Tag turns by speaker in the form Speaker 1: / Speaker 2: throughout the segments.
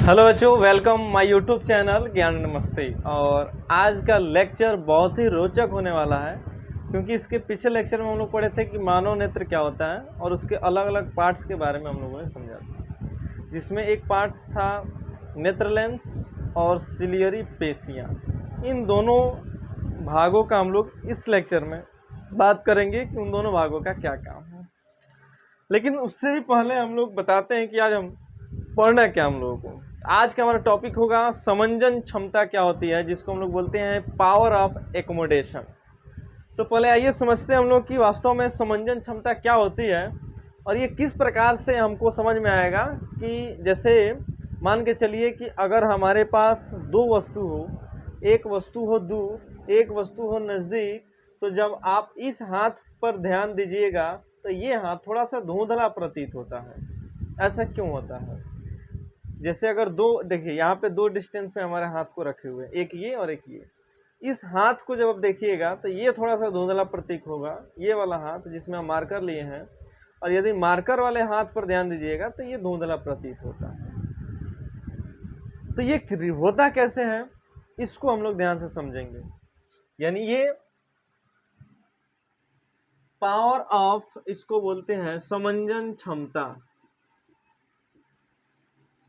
Speaker 1: Hello बच्चों, welcome my YouTube channel ज्ञान नमस्ते। और आज का लेक्चर बहुत ही रोचक होने वाला है, क्योंकि इसके पिछले लेक्चर में हम लोग पढ़े थे कि मानव नेत्र क्या होता है और उसके अलग अलग पार्ट्स के बारे में हम लोगों ने समझा था, जिसमें एक पार्ट्स था नेत्र लेंस और सिलियरी पेशियाँ। इन दोनों भागों का हम लोग इस लेक्चर में बात करेंगे कि उन दोनों भागों का क्या काम है। लेकिन उससे भी पहले हम लोग बताते हैं कि आज हम पढ़ना क्या हम लोगों को। आज का हमारा टॉपिक होगा समंजन क्षमता क्या होती है, जिसको हम लोग बोलते हैं पावर ऑफ एकोमोडेशन। तो पहले आइए समझते हैं हम लोग कि वास्तव में समंजन क्षमता क्या होती है और ये किस प्रकार से हमको समझ में आएगा। कि जैसे मान के चलिए कि अगर हमारे पास दो वस्तु हो, एक वस्तु हो दूर, एक वस्तु हो नज़दीक, तो जब आप इस हाथ पर ध्यान दीजिएगा तो ये हाथ थोड़ा सा धुंधला प्रतीत होता है। ऐसा क्यों होता है? जैसे अगर दो, देखिए यहाँ पे दो डिस्टेंस पे हमारे हाथ को रखे हुए हैं, एक ये और एक ये। इस हाथ को जब आप देखिएगा तो ये थोड़ा सा धुंधला प्रतीक होगा, ये वाला हाथ जिसमें हम मार्कर लिए हैं। और यदि मार्कर वाले हाथ पर ध्यान दीजिएगा तो ये धुंधला प्रतीत होता है। तो ये होता कैसे है, इसको हम लोग ध्यान से समझेंगे। यानी ये पावर ऑफ, इसको बोलते हैं समंजन क्षमता।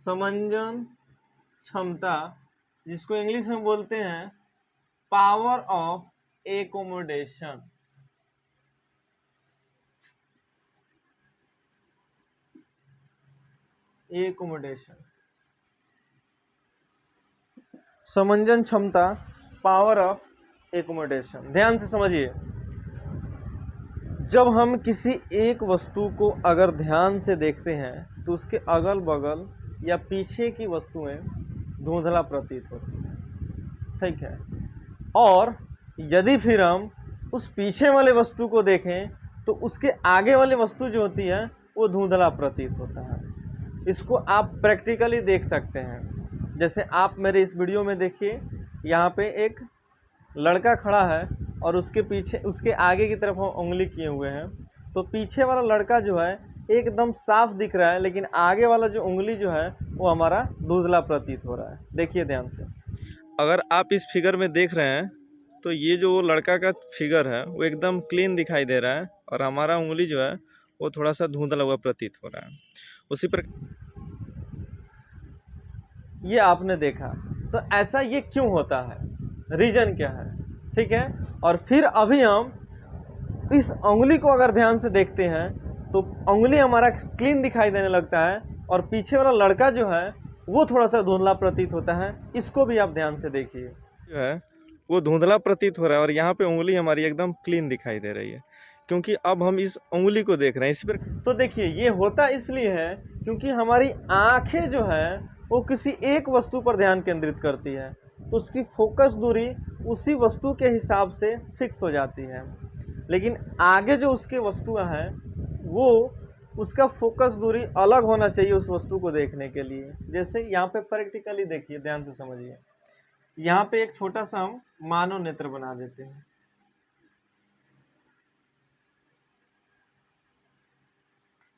Speaker 1: समंजन क्षमता, जिसको इंग्लिश में बोलते हैं पावर ऑफ एकोमोडेशन। एकोमोडेशन, समंजन क्षमता, पावर ऑफ एकोमोडेशन। ध्यान से समझिए, जब हम किसी एक वस्तु को अगर ध्यान से देखते हैं तो उसके अगल बगल या पीछे की वस्तुएं धुंधला प्रतीत होती हैं, ठीक है। और यदि फिर हम उस पीछे वाले वस्तु को देखें तो उसके आगे वाली वस्तु जो होती है वो धुंधला प्रतीत होता है। इसको आप प्रैक्टिकली देख सकते हैं। जैसे आप मेरे इस वीडियो में देखिए, यहाँ पे एक लड़का खड़ा है और उसके पीछे, उसके आगे की तरफ हम उंगली किए हुए हैं, तो पीछे वाला लड़का जो है एकदम साफ दिख रहा है, लेकिन आगे वाला जो उंगली जो है वो हमारा धुंधला प्रतीत हो रहा है। देखिए ध्यान से, अगर आप इस फिगर में देख रहे हैं तो ये जो लड़का का फिगर है वो एकदम क्लीन दिखाई दे रहा है और हमारा उंगली जो है वो थोड़ा सा धुंधला हुआ प्रतीत हो रहा है। उसी पर ये आपने देखा, तो ऐसा ये क्यों होता है, रीजन क्या है, ठीक है। और फिर अभी हम इस उंगली को अगर ध्यान से देखते हैं तो उंगली हमारा क्लीन दिखाई देने लगता है और पीछे वाला लड़का जो है वो थोड़ा सा धुंधला प्रतीत होता है। इसको भी आप ध्यान से देखिए, जो है वो धुंधला प्रतीत हो रहा है और यहाँ पे उंगली हमारी एकदम क्लीन दिखाई दे रही है, क्योंकि अब हम इस उंगली को देख रहे हैं इस पर। तो देखिए ये होता इसलिए है क्योंकि हमारी आंखें जो है वो किसी एक वस्तु पर ध्यान केंद्रित करती है, तो उसकी फोकस दूरी उसी वस्तु के हिसाब से फिक्स हो जाती है। लेकिन आगे जो उसके वस्तुएं हैं वो, उसका फोकस दूरी अलग होना चाहिए उस वस्तु को देखने के लिए। जैसे यहाँ पे प्रैक्टिकली देखिए, ध्यान से समझिए, यहाँ पे एक छोटा सा हम मानव नेत्र बना देते हैं।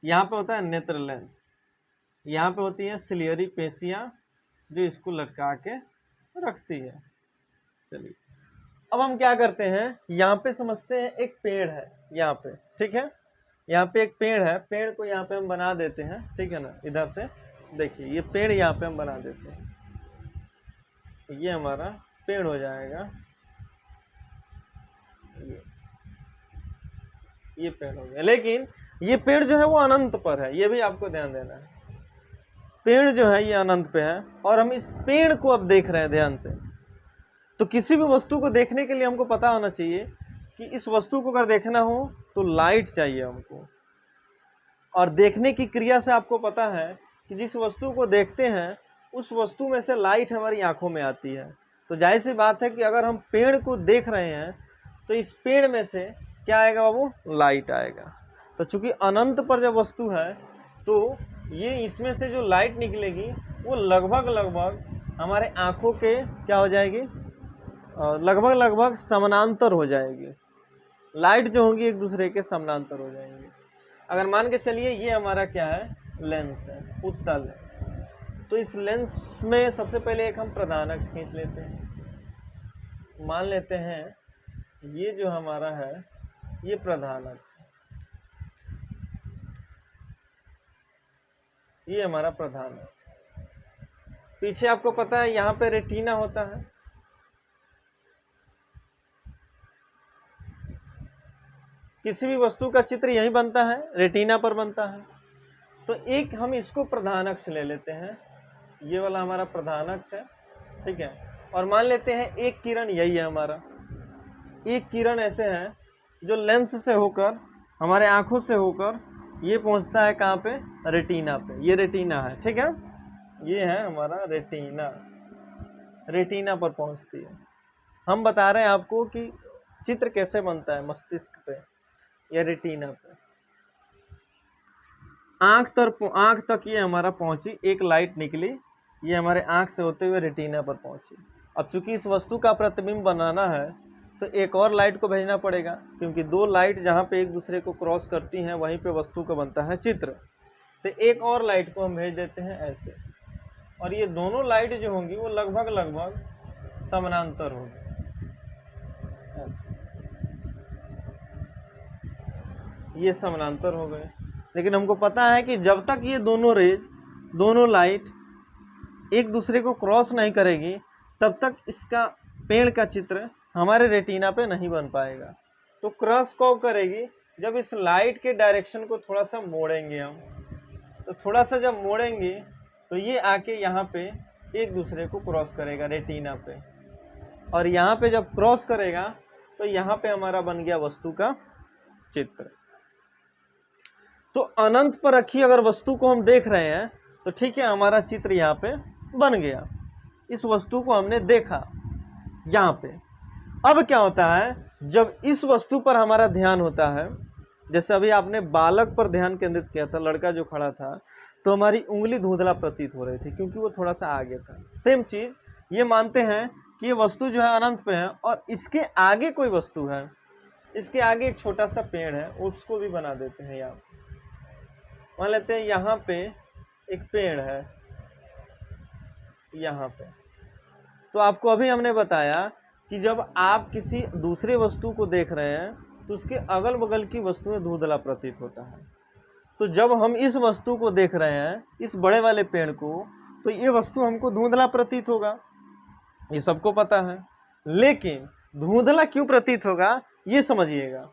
Speaker 1: यहाँ पे होता है नेत्र लेंस, यहाँ पे होती है सिलियरी पेशियां जो इसको लटका के रखती है। चलिए अब हम क्या करते हैं, यहाँ पे समझते हैं एक पेड़ है यहाँ पे, ठीक है। यहाँ पे एक पेड़ है, पेड़ को यहाँ पे हम बना देते हैं, ठीक है ना। इधर से देखिए ये पेड़ यहाँ पे हम बना देते हैं, ये हमारा पेड़ हो जाएगा, ये पेड़ हो गया। लेकिन ये पेड़ जो है वो अनंत पर है, ये भी आपको ध्यान देना है। पेड़ जो है ये अनंत पे है और हम इस पेड़ को अब देख रहे हैं ध्यान से। तो किसी भी वस्तु को देखने के लिए हमको पता होना चाहिए कि इस वस्तु को अगर देखना हो तो लाइट चाहिए हमको। और देखने की क्रिया से आपको पता है कि जिस वस्तु को देखते हैं उस वस्तु में से लाइट हमारी आंखों में आती है। तो जाहिर सी बात है कि अगर हम पेड़ को देख रहे हैं तो इस पेड़ में से क्या आएगा बाबू, लाइट आएगा। तो चूंकि अनंत पर जब वस्तु है तो ये इसमें से जो लाइट निकलेगी वो लगभग हमारे आंखों के क्या हो जाएगी, लगभग समानांतर हो जाएगी। लाइट जो होंगी एक दूसरे के समानांतर हो जाएंगे। अगर मान के चलिए ये हमारा क्या है, लेंस है, उत्तल है। तो इस लेंस में सबसे पहले एक हम प्रधान अक्ष खींच लेते हैं। मान लेते हैं ये जो हमारा है ये प्रधान अक्ष, ये हमारा प्रधान अक्ष। पीछे आपको पता है यहाँ पे रेटिना होता है, किसी भी वस्तु का चित्र यही बनता है, रेटिना पर बनता है। तो एक हम इसको प्रधान अक्ष ले लेते हैं, ये वाला हमारा प्रधान अक्ष है, ठीक है। और मान लेते हैं एक किरण यही है हमारा, एक किरण ऐसे है जो लेंस से होकर हमारे आंखों से होकर ये पहुंचता है कहाँ पे, रेटिना पे। ये रेटिना है, ठीक है, ये है हमारा रेटिना, रेटिना पर पहुंचती है। हम बता रहे हैं आपको कि चित्र कैसे बनता है मस्तिष्क पे या रेटिना पे। आंख तक ये हमारा पहुंची, एक लाइट निकली, ये हमारे आंख से होते हुए रेटिना पर पहुंची। अब चूंकि इस वस्तु का प्रतिबिंब बनाना है तो एक और लाइट को भेजना पड़ेगा, क्योंकि दो लाइट जहाँ पे एक दूसरे को क्रॉस करती हैं वहीं पे वस्तु का बनता है चित्र। तो एक और लाइट को हम भेज देते हैं ऐसे, और ये दोनों लाइट जो होंगी वो लगभग समानांतर होंगी ऐसे, ये समानांतर हो गए। लेकिन हमको पता है कि जब तक ये दोनों रेज, दोनों लाइट एक दूसरे को क्रॉस नहीं करेगी तब तक इसका पेड़ का चित्र हमारे रेटिना पे नहीं बन पाएगा। तो क्रॉस कब करेगी, जब इस लाइट के डायरेक्शन को थोड़ा सा मोड़ेंगे हम। तो थोड़ा सा जब मोड़ेंगे तो ये आके यहाँ पे एक दूसरे को क्रॉस करेगा रेटिना पे, और यहाँ पे जब क्रॉस करेगा तो यहाँ पे हमारा बन गया वस्तु का चित्र। तो अनंत पर रखी अगर वस्तु को हम देख रहे हैं तो ठीक है, हमारा चित्र यहाँ पे बन गया, इस वस्तु को हमने देखा यहाँ पे। अब क्या होता है, जब इस वस्तु पर हमारा ध्यान होता है, जैसे अभी आपने बालक पर ध्यान केंद्रित किया था, लड़का जो खड़ा था, तो हमारी उंगली धुंधला प्रतीत हो रही थी क्योंकि वो थोड़ा सा आगे था। सेम चीज ये मानते हैं कि ये वस्तु जो है अनंत पे है, और इसके आगे कोई वस्तु है, इसके आगे एक छोटा सा पेड़ है, उसको भी बना देते हैं यहाँ। मान लेते हैं यहाँ पे एक पेड़ है यहाँ पे। तो आपको अभी हमने बताया कि जब आप किसी दूसरे वस्तु को देख रहे हैं तो उसके अगल बगल की वस्तुएं धुंधला प्रतीत होता है। तो जब हम इस वस्तु को देख रहे हैं, इस बड़े वाले पेड़ को, तो ये वस्तु हमको धुंधला प्रतीत होगा, ये सबको पता है। लेकिन धुंधला क्यों प्रतीत होगा ये समझिएगा।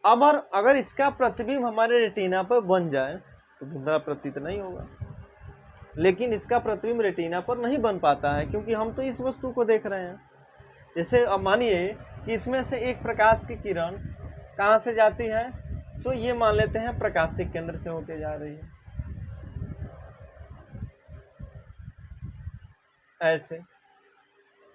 Speaker 1: अब अगर इसका प्रतिबिंब हमारे रेटिना पर बन जाए तो धुंधला प्रतीत नहीं होगा, लेकिन इसका प्रतिबिंब रेटिना पर नहीं बन पाता है क्योंकि हम तो इस वस्तु को देख रहे हैं। जैसे अब मानिए कि इसमें से एक प्रकाश की किरण कहाँ से जाती है, तो ये मान लेते हैं प्रकाशिक केंद्र से होके जा रही है, ऐसे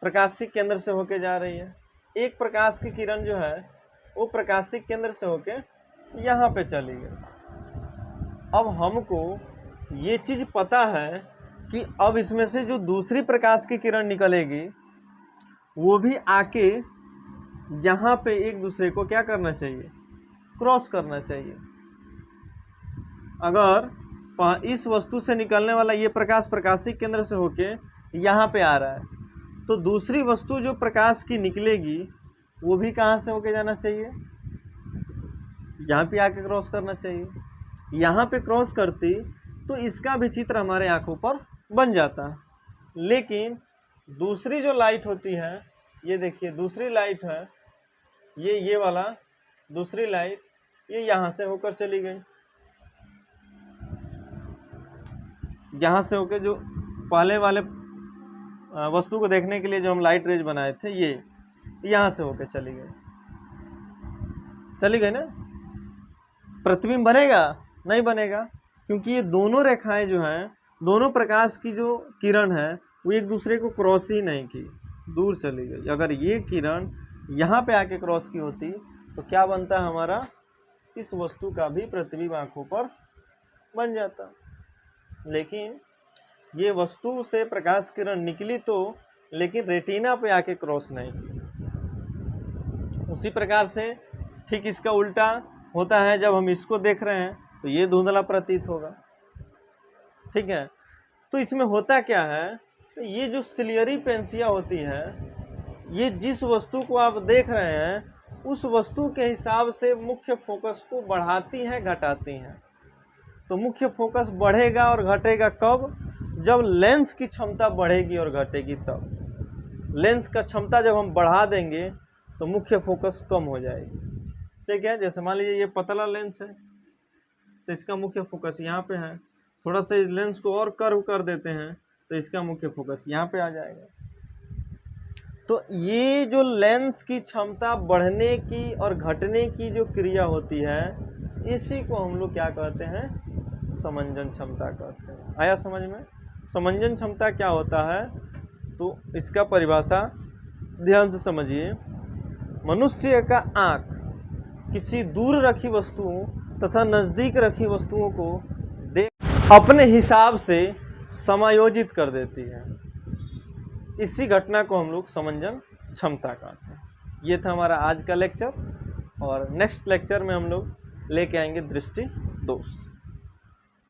Speaker 1: प्रकाशिक केंद्र से होके जा रही है। एक प्रकाश की किरण जो है वो प्रकाशिक केंद्र से होके यहाँ पे चली गई। अब हमको ये चीज पता है कि अब इसमें से जो दूसरी प्रकाश की किरण निकलेगी वो भी आके यहाँ पे एक दूसरे को क्या करना चाहिए, क्रॉस करना चाहिए। अगर इस वस्तु से निकलने वाला ये प्रकाश प्रकाशिक केंद्र से होके यहाँ पे आ रहा है, तो दूसरी वस्तु जो प्रकाश की निकलेगी वो भी कहाँ से होके जाना चाहिए, यहाँ पे आके क्रॉस करना चाहिए। यहाँ पे क्रॉस करती तो इसका भी चित्र हमारे आंखों पर बन जाता। लेकिन दूसरी जो लाइट होती है, ये देखिए दूसरी लाइट है, ये वाला दूसरी लाइट ये यहाँ से होकर चली गई, यहाँ से होकर जो पहले वाले वस्तु को देखने के लिए जो हम लाइट रेज बनाए थे ये यहाँ से होकर चली गई ना। प्रतिबिंब बनेगा नहीं बनेगा, क्योंकि ये दोनों रेखाएं जो हैं, दोनों प्रकाश की जो किरण है वो एक दूसरे को क्रॉस ही नहीं की, दूर चली गई। अगर ये किरण यहाँ पे आके क्रॉस की होती तो क्या बनता है हमारा, इस वस्तु का भी प्रतिबिंब आंखों पर बन जाता। लेकिन ये वस्तु से प्रकाश किरण निकली तो, लेकिन रेटिना पे आके क्रॉस नहीं की। उसी प्रकार से ठीक इसका उल्टा होता है, जब हम इसको देख रहे हैं तो ये धुंधला प्रतीत होगा, ठीक है। तो इसमें होता क्या है, तो ये जो सिलियरी पेंसिया होती है, ये जिस वस्तु को आप देख रहे हैं उस वस्तु के हिसाब से मुख्य फोकस को बढ़ाती हैं घटाती हैं। तो मुख्य फोकस बढ़ेगा और घटेगा कब, जब लेंस की क्षमता बढ़ेगी और घटेगी तब। लेंस का क्षमता जब हम बढ़ा देंगे तो मुख्य फोकस कम हो जाएगी। ठीक है, जैसे मान लीजिए ये पतला लेंस है तो इसका मुख्य फोकस यहाँ पे है, थोड़ा सा इस लेंस को और कर्व कर देते हैं तो इसका मुख्य फोकस यहाँ पे आ जाएगा। तो ये जो लेंस की क्षमता बढ़ने की और घटने की जो क्रिया होती है, इसी को हम लोग क्या कहते हैं, समंजन क्षमता कहते हैं। आया समझ में? समंजन क्षमता क्या होता है, तो इसका परिभाषा ध्यान से समझिए। मनुष्य का आँख किसी दूर रखी वस्तुओं तथा नज़दीक रखी वस्तुओं को देख अपने हिसाब से समायोजित कर देती है। इसी घटना को हम लोग समंजन क्षमता कहते हैं। ये था हमारा आज का लेक्चर, और नेक्स्ट लेक्चर में हम लोग लेके आएंगे दृष्टि दोष।